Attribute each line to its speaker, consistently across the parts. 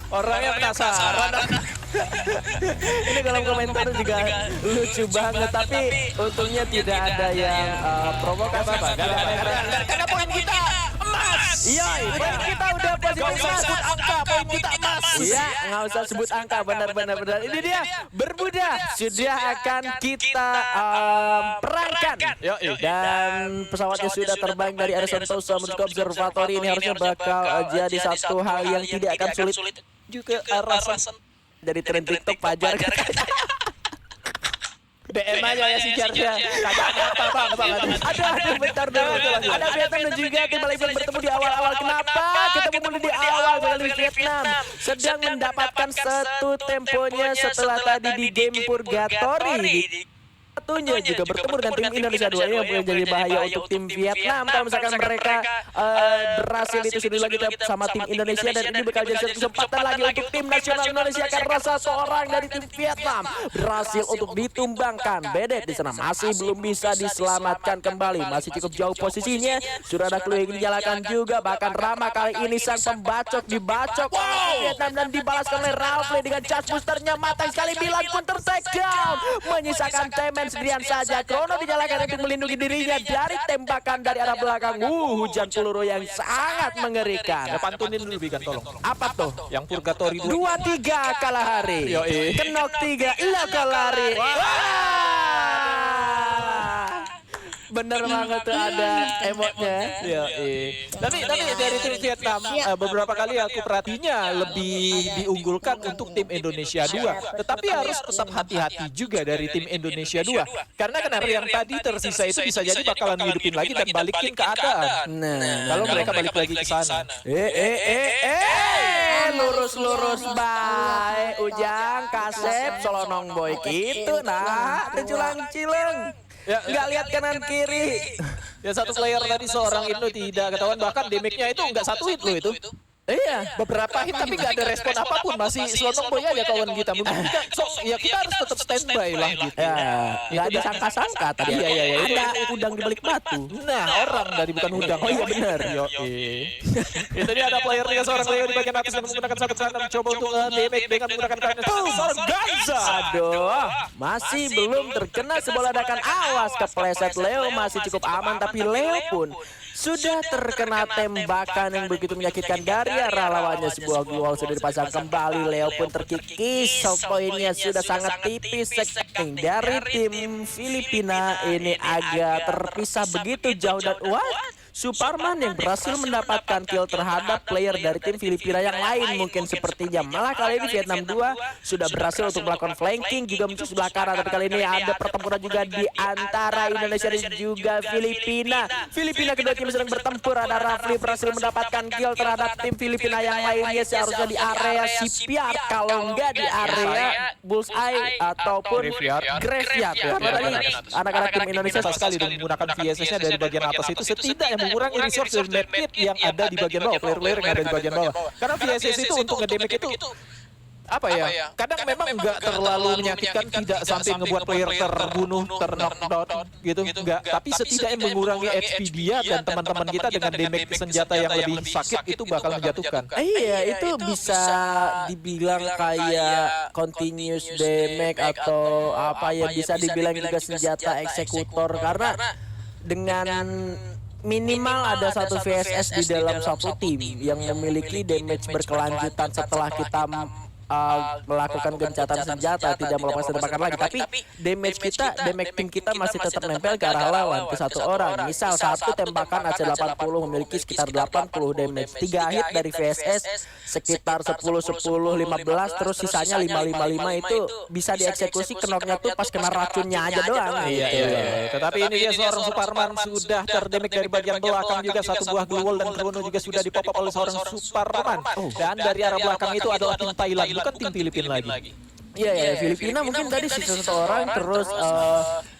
Speaker 1: Orangnya penasaran.
Speaker 2: Ini kolom komentar juga lucu banget, tapi untungnya tidak ada yang provokasi Pak.
Speaker 1: Karena poin kita emas.
Speaker 2: Iya, poin kita udah
Speaker 1: Gak
Speaker 2: positif
Speaker 1: usah sebut angka, poin kita emas.
Speaker 2: Iya, nggak usah sebut angka, benar-benar. Ini dia bermuda sudah akan kita perangkan. Dan pesawatnya sudah terbang dari area Sentosa menuju ke observatory. Ini harusnya bakal jadi satu hal yang tidak akan sulit juga arasan dari tren TikTok Fajar.
Speaker 1: DM aja ya si Jarja. Kagak ada apa-apa.
Speaker 2: Ada bentar dulu. Ada Vietnam dan juga tim Malaysia bertemu di awal-awal. Kenapa ketemu dulu di awal kali Vietnam sedang mendapatkan satu temponya setelah tadi di game Purgatory. Satunya juga bertemu dengan tim Indonesia 2 yang boleh jadi bahaya untuk tim Vietnam kalau misalkan mereka berhasil ditusuk lagi sama tim Indonesia, dan ini bakal jadi kesempatan lagi untuk tim nasional Indonesia karena seorang dari tim Vietnam berhasil untuk ditumbangkan. Bedet di sana masih belum bisa diselamatkan kembali, masih cukup jauh posisinya. Sudah ada clue yang dinyalakan juga, bahkan Rama kali ini sang pembacok dibacok oleh Vietnam dan dibalaskan oleh Ralph dengan charge boosternya matang sekali, bilang counter takedown, menyisakan temen sendirian saja. Chrono dinyalakan untuk melindungi dirinya dari tembakan dari arah belakang. Hujan peluru yang sangat mengerikan.
Speaker 1: Ya pantunin dulu Bigan, tolong.
Speaker 2: Apa tuh?
Speaker 1: Yang Purgatory 2.
Speaker 2: 2-3 kalah hari. Kenok 3 lokal lari. Bener banget tuh ada emotnya.
Speaker 1: Tapi dari tim Vietnam beberapa kali aku perhatinya lebih diunggulkan untuk tim Indonesia 2. Tetapi harus tetap hati-hati juga dari tim Indonesia 2. Karena kenapa yang tadi tersisa itu bisa jadi bakalan hidupin lagi dan balikin keadaan.
Speaker 2: Nah,
Speaker 1: Kalau mereka balik lagi ke sana.
Speaker 2: Lurus baik. Ujang, Kasep, Solonong boy gitu. Nah, Tejulang Cileng. Nggak lihat kanan kiri.
Speaker 1: Ya satu player tadi seorang Indo tidak ketahuan, bahkan damage-nya itu nggak satu hit loh itu.
Speaker 2: Iya,
Speaker 1: Beberapa hit tapi nggak ada respon apapun, masih selonong boy aja kawan kita. Mungkin kita harus tetap standby lah gitu.
Speaker 2: ya, nggak disangka-sangka tadi.
Speaker 1: Iya.
Speaker 2: Ada udang di balik batu.
Speaker 1: Nah, orang dari bukan udang.
Speaker 2: Oh iya benar.
Speaker 1: Itu dia ada player dia seorang Leo di bagian atas yang menggunakan sabit sana mencoba untuk damage dengan menggunakan kanan. Organza.
Speaker 2: Aduh, masih belum terkena sebuah ledakan. Awas kepleset Leo, masih cukup aman, tapi Leo pun sudah terkena tembakan yang begitu menyakitkan dari arah lawannya. Sebuah gol sudah dipasang kembali. Leo pun terkikis. Poinnya sudah sangat tipis. Dari tim Filipina ini agak terpisah begitu jauh, dan Suparman yang berhasil mendapatkan kill terhadap player dari tim Filipina yang lain mungkin sepertinya. Malah kali ini Vietnam 2 sudah berhasil untuk melakukan flanking juga menuju sebelah kanan. Tapi kali ini ada pertempuran juga di antara Indonesia dan juga Filipina. Kedua tim sedang bertempur. Ada Rafli berhasil mendapatkan kill terhadap tim Filipina yang lainnya. Seharusnya di area CPR, kalau enggak di area Bullseye ataupun Graveyard. Karena tadi anak-anak tim Indonesia
Speaker 1: sekali dengan menggunakan VSS-nya dari bagian atas itu setidaknya mengurangi resource dari medkit yang ada di bagian bawah, player-player yang ada di bagian bawah. Karena VSS itu untuk ngedamage itu apa ya? Kadang memang nggak terlalu menyakitkan, tidak sampai ngebuat player terbunuh, terknockdown gitu, enggak. Tapi setidaknya mengurangi HP dia dan teman-teman kita dengan damage senjata yang lebih sakit itu bakal menjatuhkan.
Speaker 2: Iya, itu bisa dibilang kayak continuous damage atau apa ya, bisa dibilang juga senjata eksekutor, karena dengan minimal ada satu VSS di dalam satu tim yang memiliki damage berkelanjutan setelah kita melakukan gencatan senjata, tidak melepas tembakan lagi, tapi damage tim kita masih tetap nempel ke arah lawan, ke satu orang. Misal satu tembakan AC-80 memiliki sekitar 80 damage, 3 hit dari VSS sekitar 10, 15, terus sisanya 555 itu bisa dieksekusi. Kenoknya tuh pas kena racunnya aja doang.
Speaker 1: Iya. Tetapi ini dia seorang Suparman sudah terdamage dari bagian belakang juga, satu buah glue wall dan Chrono juga sudah dipop up oleh seorang Suparman. Dan dari arah belakang itu adalah tim Thailand, bukan tim Filipina lagi.
Speaker 2: Iya, Filipina mungkin tadi sisa satu orang, terus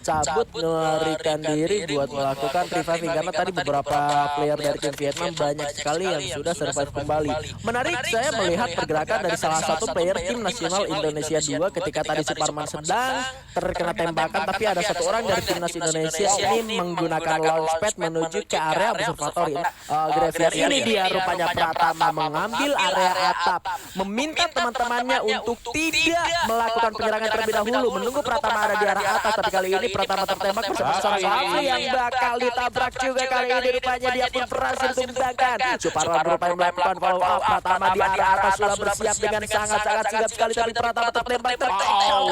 Speaker 2: cabut melarikan diri buat melakukan reviving karena tadi beberapa player dari tim Vietnam banyak sekali yang sudah survive kembali. Menarik saya melihat pergerakan dari salah satu player tim nasional Indonesia 2 ketika tadi Suparman sedang terkena tembakan, tapi ada satu orang dari timnas Indonesia ini menggunakan launchpad menuju ke area observatory graveyard. Ini dia rupanya Pratama mengambil area atap, meminta teman-temannya untuk tidak melakukan penyerangan terlebih dahulu, menunggu Pratama ada di arah atas, tapi kali ini Pratama tertembak bersama Safri yang bakal ditabrak juga kali ini. Rupanya dia pun berhasil tumbangkan. Suparman berupaya melakukan follow up, Pratama di arah atas sudah bersiap dengan sangat-sangat sigap sekali, tapi Pratama tertembak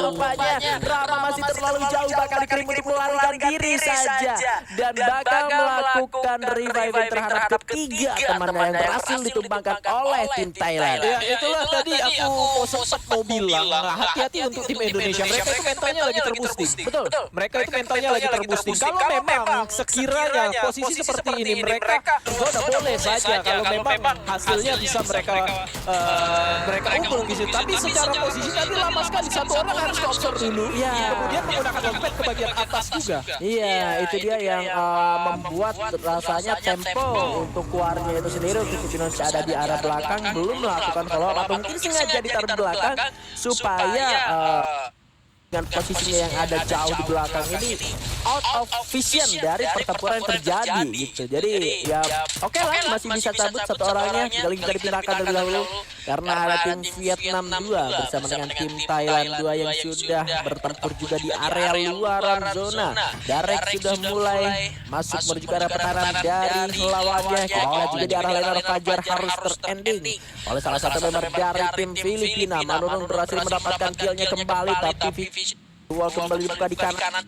Speaker 2: rupanya Rama masih terlalu jauh, bakal dikirim untuk melarikan diri saja dan bakal melakukan reviving terhadap ketiga temannya yang berhasil ditumbangkan oleh tim Thailand.
Speaker 1: Ya itulah tadi aku sempat mau bilang, hati-hati untuk tim Indonesia. Mereka itu mentalnya lagi terboosting.
Speaker 2: Betul.
Speaker 1: Mereka itu mentalnya lagi terboosting. Kalau memang sekiranya posisi seperti ini mereka udah boleh saja kalau memang hasilnya bisa mereka unggul di situ. Tapi secara posisi tadi lama sekali, satu orang harus observe dulu. Kemudian menggunakan dompet ke bagian atas juga.
Speaker 2: Iya, itu dia yang membuat rasanya tempo untuk keluarnya itu sendiri untuk Indonesia ada di arah belakang belum melakukan follow up atau mungkin sengaja ditaruh di belakang supaya dengan posisinya yang ada jauh di belakang ini out of vision dari pertempuran yang terjadi gitu. Jadi ya oke lah, masih bisa cabut satu orangnya, tinggal bisa dipindahkan terlebih dahulu karena ada tim Vietnam 2 bersama dengan tim Thailand 2 yang sudah bertempur juga di area luaran zona. Darek sudah mulai masuk menuju ke arah pertahanan dari lawannya. Kita juga di arah Leonardo Fajar harus terending oleh salah satu member dari tim Filipina. Manurung berhasil mendapatkan killnya kembali, tapi Wall kembali dibuka di kanan,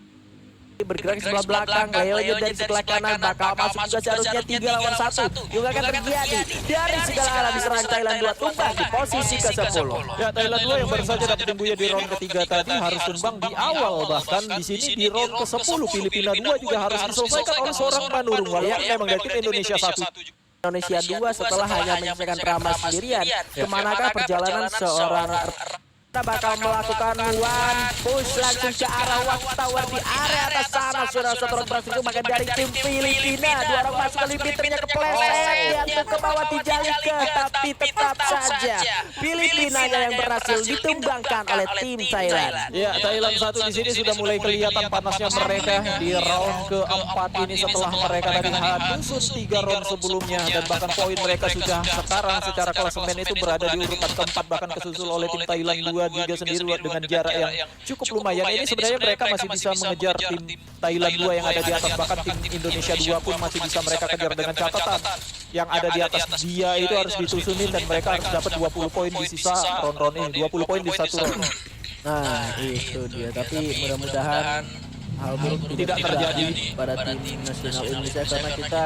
Speaker 2: bergerak sebelah belakang. Leonya dari sebelah kanan bakal masuk juga, seharusnya 3 lawan 1 juga akan terjadi dari segala arah diserang Thailand 2 tumbang di posisi ke-10.
Speaker 1: Ya Thailand 2 yang baru saja dapat tembunya di round ketiga tadi harus tumbang di awal, bahkan di sini di round ke-10 Filipina 2 juga harus diselesaikan oleh seorang Manurung walaupun memang dari tim Indonesia 1.
Speaker 2: Indonesia 2 setelah hanya menyisakan Rama sendirian, kemanakah perjalanan seorang kita bakal melakukan one push langsung ke arah Watchtower di area atas sana. Sudah satu orang berhasil itu maka dari tim Filipina, 2 orang masuk ke limiternya kepleset, diantuk ke bawah Tijalika, tapi tetap saja Filipina yang berhasil ditumbangkan oleh tim Thailand.
Speaker 1: Ya Thailand 1 di sini sudah mulai kelihatan panasnya mereka di round keempat ini setelah mereka tadi hadusun 3 round sebelumnya, dan bahkan poin mereka sudah sekarang secara klasemen itu berada di urutan keempat, bahkan kesusul oleh tim Thailand 2 juga sendiri dengan jarak yang cukup lumayan. Ini sebenarnya mereka masih bisa mengejar tim Thailand 2 yang ada di atas, bahkan tim Indonesia 2 pun masih bisa mereka kejar, dengan catatan yang ada di atas dia itu harus ditusunin dan mereka harus dapat 20 poin di sisa round-round ini, 20 poin di satu round.
Speaker 2: Nah itu dia, tapi mudah-mudahan hal buruk tidak terjadi pada tim nasional Indonesia karena kita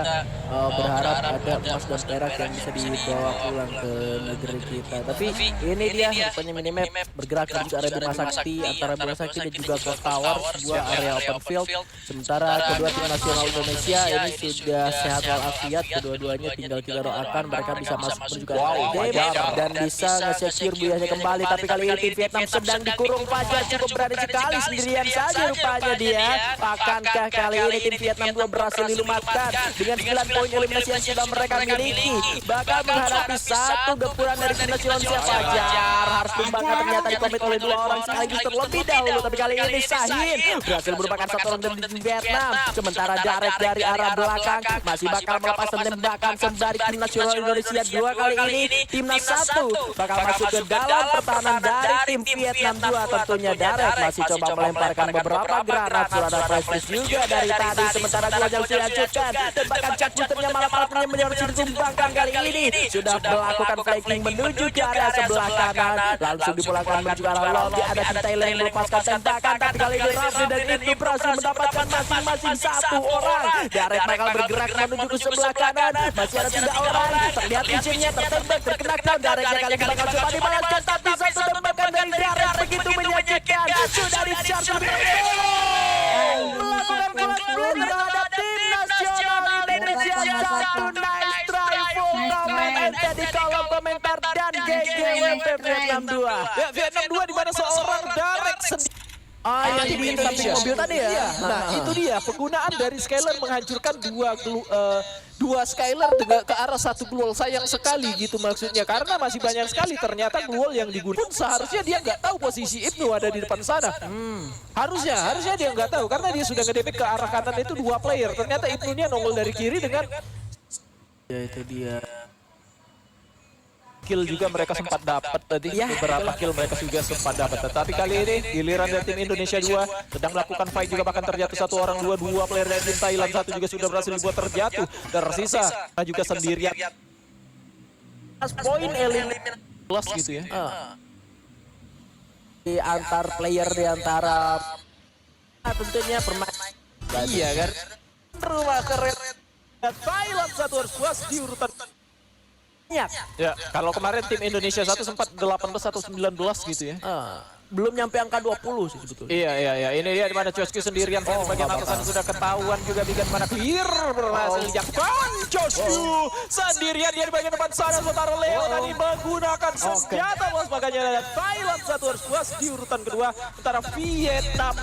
Speaker 2: berharap ada emas dan perak yang bisa dibawa pulang ke negeri kita. Tapi ini dia rupanya minimap bergerak menuju area Bima Sakti, antara Bima Sakti dan juga Clock Tower, sebuah area open field. Sementara kedua tim nasional Indonesia ini sudah sehat walafiat, kedua-duanya tinggal kita doakan mereka bisa masuk menuju ke game dan bisa nge-secure biasanya kembali. Tapi kali ini tim Vietnam sedang dikurung. Fajar cukup berani sekali, sendirian saja rupanya dia. Akankah kali ini tim Vietnam 2 berhasil dilumatkan dengan 9 poin eliminasi yang sudah mereka miliki, bakal menghadapi satu gempuran dari tim nasional Indonesia. Fajar harus tumbangkan, ternyata dikomit oleh 2 orang sekaligus terlebih dahulu, tapi kali ini Sahin berhasil merupakan satu orang dari tim Vietnam. Sementara Darek dari arah belakang masih bakal melepaskan tembakan sembari tim nasional Indonesia 2. Kali ini timnas 1 bakal masuk ke dalam pertahanan dari tim Vietnam 2. Tentunya Darek masih coba melemparkan beberapa granat, ada prestasi juga dari tadi. Sementara dua jauh dilanjutkan, tembakan cat puternya malah partnernya menyoroti ditumbangkan. Kali ini sudah melakukan flanking menuju ke area sebelah kanan, langsung dipulangkan menuju ke arah lobby. Ada tim Thailand yang melepaskan tembakan, tapi kali ini Rafli dan Ibnu berhasil mendapatkan masing-masing satu orang. Darek bakal bergerak menuju ke sebelah kanan, masih ada 3 orang. Terlihat izinnya tertembak, terkena down. Dareknya kali ini bakal coba dibalaskan, tapi satu tembakan dari Darek begitu menyakitkan. Sudah di-charge melakukan kelas terhadap tim nasional Indonesia. Satu nice try full comment aja di kolom komentar dan GGWP Vietnam 2.
Speaker 1: Ya Vietnam 2 di mana seorang Darek sendiri
Speaker 2: Yang di samping mobil tadi ya.
Speaker 1: Iya. Nah, itu dia penggunaan dari Skyler menghancurkan dua Skyler ke arah satu Gluol. Sayang sekali gitu maksudnya, karena masih banyak sekali ternyata Gluol yang digunakan. Seharusnya dia nggak tahu posisi Ibnu ada di depan sana. Harusnya dia nggak tahu karena dia sudah ngedepek ke arah kanan itu 2 player. Ternyata Ibnu-nya nongol dari kiri dengan
Speaker 2: Ya itu dia.
Speaker 1: kill juga mereka sempat dapat tadi. Beberapa kill mereka juga sempat dapat. Tetapi kali ini giliran dari tim Indonesia 2 sedang melakukan fight juga, bahkan terjatuh satu orang, dua player dari tim Thailand, satu juga sudah berhasil dibuat terjatuh. Tersisa juga sendirian.
Speaker 2: Poin eliminasi
Speaker 1: Plus gitu ya.
Speaker 2: di antar player, di antara tentunya permainan.
Speaker 1: Iya kan. Rumah keren. Thailand satu harus puas di urutan. Ya, kalau kemarin tim Indonesia 1 sempat 18 atau 19 gitu ya.
Speaker 2: Belum nyampe angka 20 sih sebetulnya.
Speaker 1: Iya. Ini dia di mana Chosky sendirian di bagian atasan sudah ketahuan juga bikin mana clear berhasil dijatuhkan. Chosky sendirian dia di bagian depan sana, sementara Leo tadi menggunakan senjata bos, makanya Thailand satu harus puas di urutan kedua, sementara Vietnam